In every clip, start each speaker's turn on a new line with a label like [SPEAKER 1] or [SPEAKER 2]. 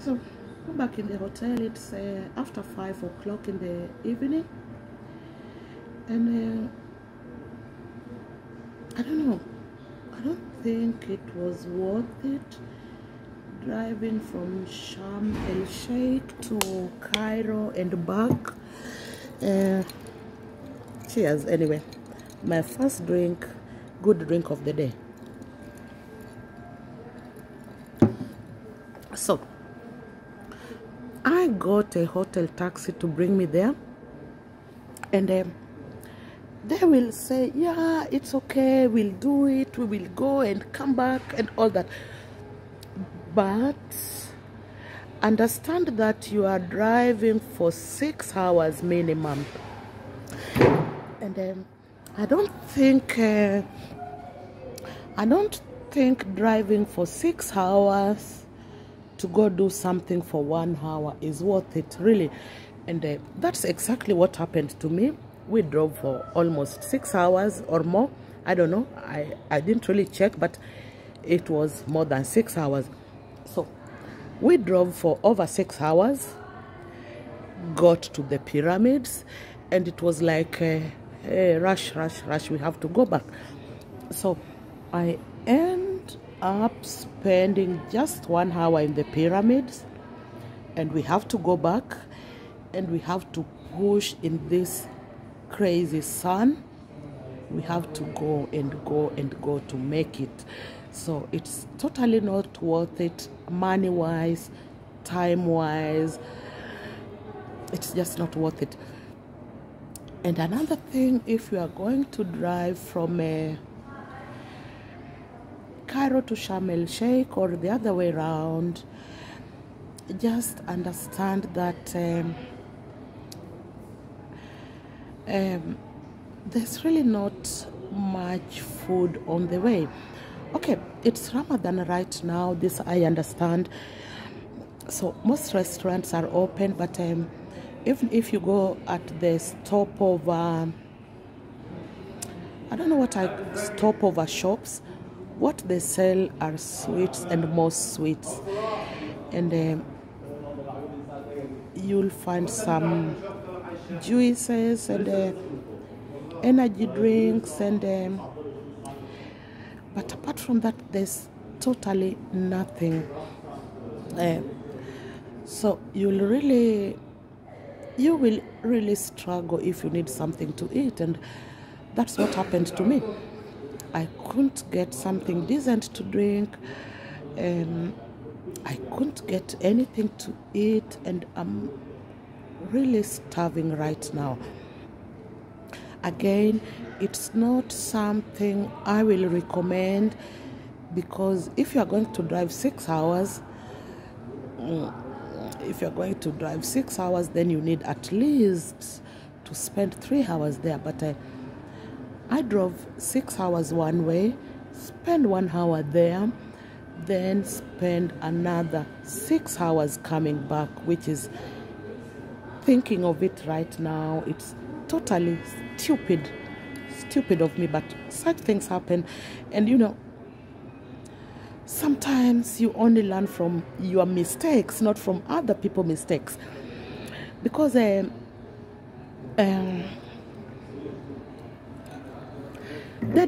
[SPEAKER 1] So I'm back in the hotel. It's after 5 o'clock in the evening, and I don't know, I don't think it was worth it driving from Sharm-El-Sheikh to Cairo and back. Cheers anyway. My first drink, good drink of the day. So I got a hotel taxi to bring me there, and they will say, yeah, it's okay, we'll do it, we will go and come back and all that, but understand that you are driving for 6 hours minimum. And I don't think driving for 6 hours to go do something for 1 hour is worth it, really. And that's exactly what happened to me. We drove for almost 6 hours or more. I don't know, I didn't really check, but it was more than 6 hours. So we drove for over 6 hours, got to the pyramids, and it was like rush, we have to go back. So I end up spending just 1 hour in the pyramids, and we have to go back, and we have to push in this crazy sun. We have to go and go to make it. So it's totally not worth it, money wise, time wise. It's just not worth it. And another thing, if you are going to drive from Cairo to Sharm-El-Sheikh or the other way around, just understand that there's really not much food on the way. Okay, it's Ramadan right now, this I understand, so most restaurants are open, but even if you go at the stopover, I don't know what stopover shops, what they sell are sweets and more sweets, and you'll find some juices and energy drinks, and but apart from that there's totally nothing. So you will really struggle if you need something to eat, and that's what happened to me. I couldn't get something decent to drink, I couldn't get anything to eat, and I'm really starving right now. Again, it's not something I will recommend, because if you are going to drive 6 hours, then you need at least to spend 3 hours there. But I drove 6 hours one way, spend 1 hour there, then spend another 6 hours coming back, which is, thinking of it right now, it's totally stupid of me, but such things happen. And you know, sometimes you only learn from your mistakes, not from other people's mistakes, because the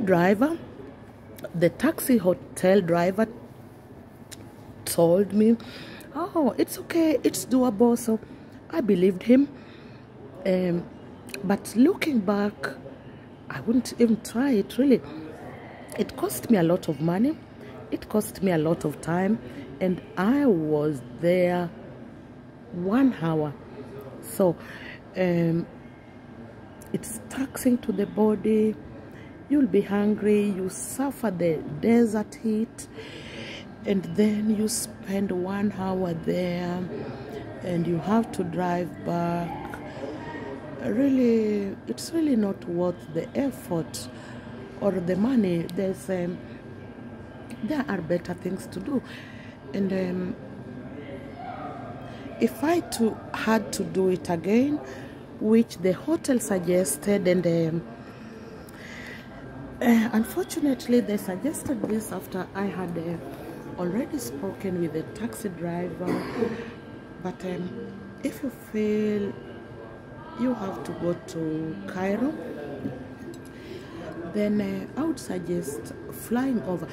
[SPEAKER 1] driver, the taxi hotel driver, told me, oh, it's okay, it's doable. So I believed him, but looking back, I wouldn't even try it, really. It cost me a lot of money, it cost me a lot of time, and I was there 1 hour. So it's taxing to the body. You'll be hungry, you suffer the desert heat, and then you spend 1 hour there, and you have to drive back. Really, it's really not worth the effort or the money. There are better things to do. And if I had to do it again, which the hotel suggested, and unfortunately they suggested this after I had already spoken with the taxi driver, but if you feel you have to go to Cairo, then I would suggest flying over.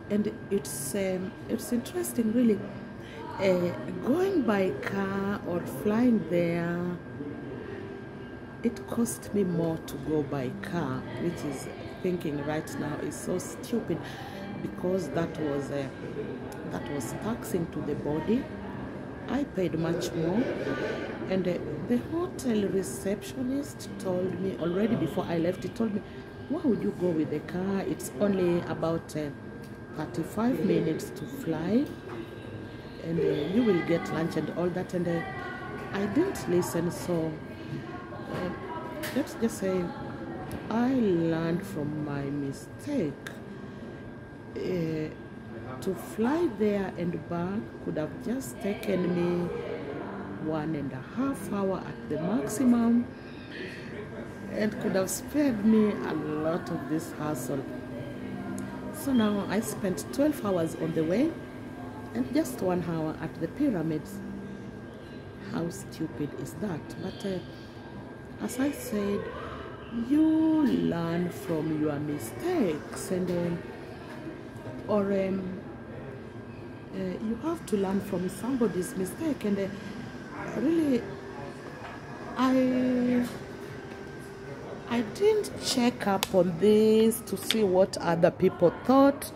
[SPEAKER 1] And it's interesting, really. Going by car or flying there, it cost me more to go by car, which is, thinking right now, is so stupid, because that was taxing to the body. I paid much more, and the hotel receptionist told me already before I left. He told me, why would you go with the car? It's only about 35 minutes to fly, and you will get lunch and all that. And I didn't listen, so let's just say I learned from my mistake. To fly there and back could have just taken me 1.5 hours at the maximum, and could have spared me a lot of this hassle. So now I spent 12 hours on the way and just 1 hour at the pyramids. How stupid is that? But as I said, you learn from your mistakes, and you have to learn from somebody's mistake. And really, I didn't check up on this to see what other people thought,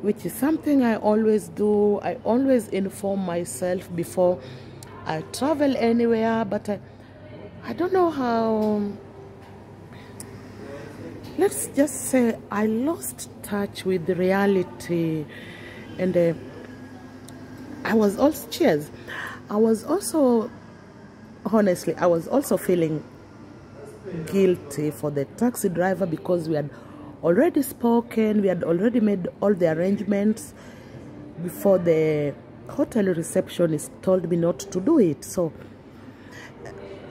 [SPEAKER 1] which is something I always do. I always inform myself before I travel anywhere, but I don't know how. Let's just say I lost touch with reality, and I was also, honestly, I was also feeling guilty for the taxi driver, because we had already spoken, we had already made all the arrangements before the hotel receptionist told me not to do it. So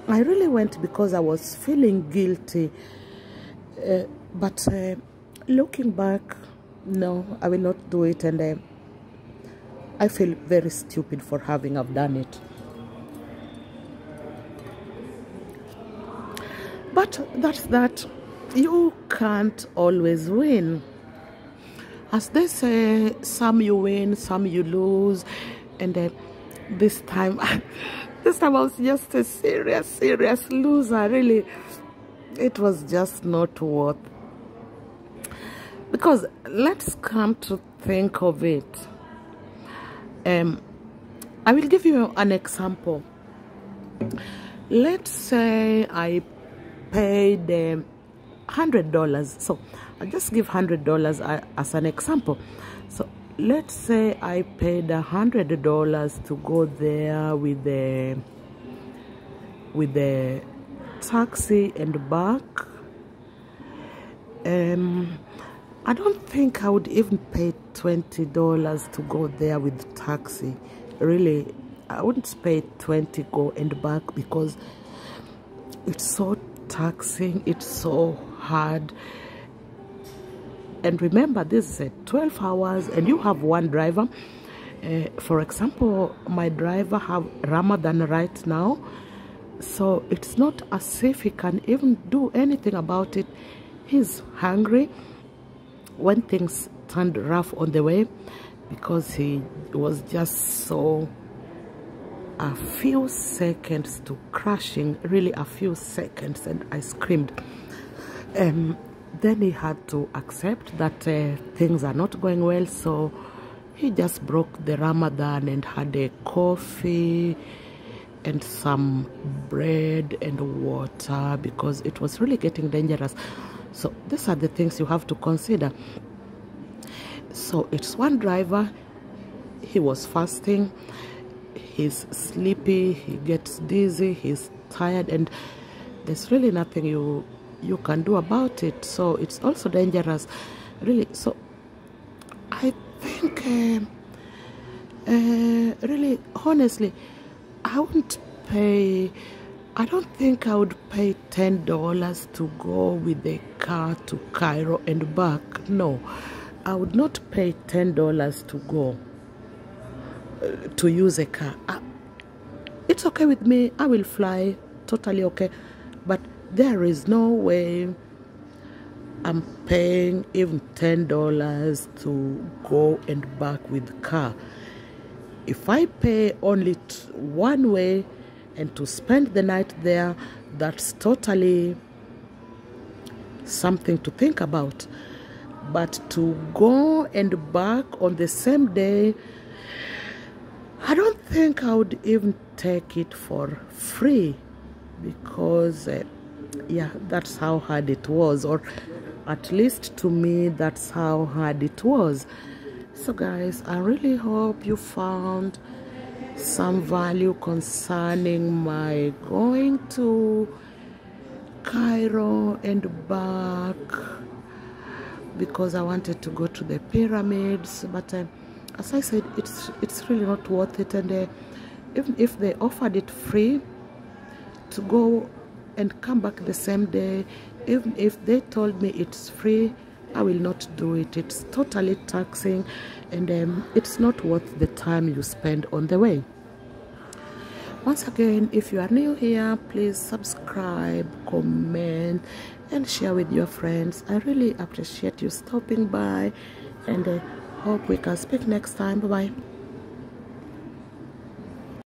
[SPEAKER 1] I really went because I was feeling guilty. But looking back, no, I will not do it, and I feel very stupid for having done it. But that's that. You can't always win. As they say, some you win, some you lose, and this time I was just a serious loser. Really, it was just not worth. Because let's come to think of it. I will give you an example. Let's say I paid $100. So I'll just give $100 as an example. So let's say I paid $100 to go there with the taxi and back. I don't think I would even pay $20 to go there with taxi. Really, I wouldn't pay $20 go and back, because it's so taxing, it's so hard. And remember, this is 12 hours and you have one driver. For example, my driver have Ramadan right now, so it's not as if he can even do anything about it. He's hungry when things turned rough on the way, because he was just so a few seconds to crashing, really a few seconds, and I screamed. Then he had to accept that things are not going well, so he just broke the Ramadan and had a coffee and some bread and water, because it was really getting dangerous. So these are the things you have to consider. So it's one driver, he was fasting, he's sleepy, he gets dizzy, he's tired, and there's really nothing you can do about it. So it's also dangerous, really. So I think really, honestly, I don't think I would pay $10 to go with the car to Cairo and back. No, I would not pay $10 to go. to use a car. It's okay with me. I will fly, totally okay. But there is no way I'm paying even $10 to go and back with car. If I pay only one way and to spend the night there, that's totally something to think about. But to go and back on the same day, I don't think I would even take it for free, because yeah, that's how hard it was, or at least to me, that's how hard it was. So guys, I really hope you found some value concerning my going to Cairo and back, because I wanted to go to the pyramids, but as I said, it's really not worth it. And even if they offered it free to go and come back the same day, even if they told me it's free, I will not do it. It's totally taxing, and it's not worth the time you spend on the way. Once again, if you are new here, please subscribe, comment, and share with your friends. I really appreciate you stopping by, and hope we can speak next time. Bye bye.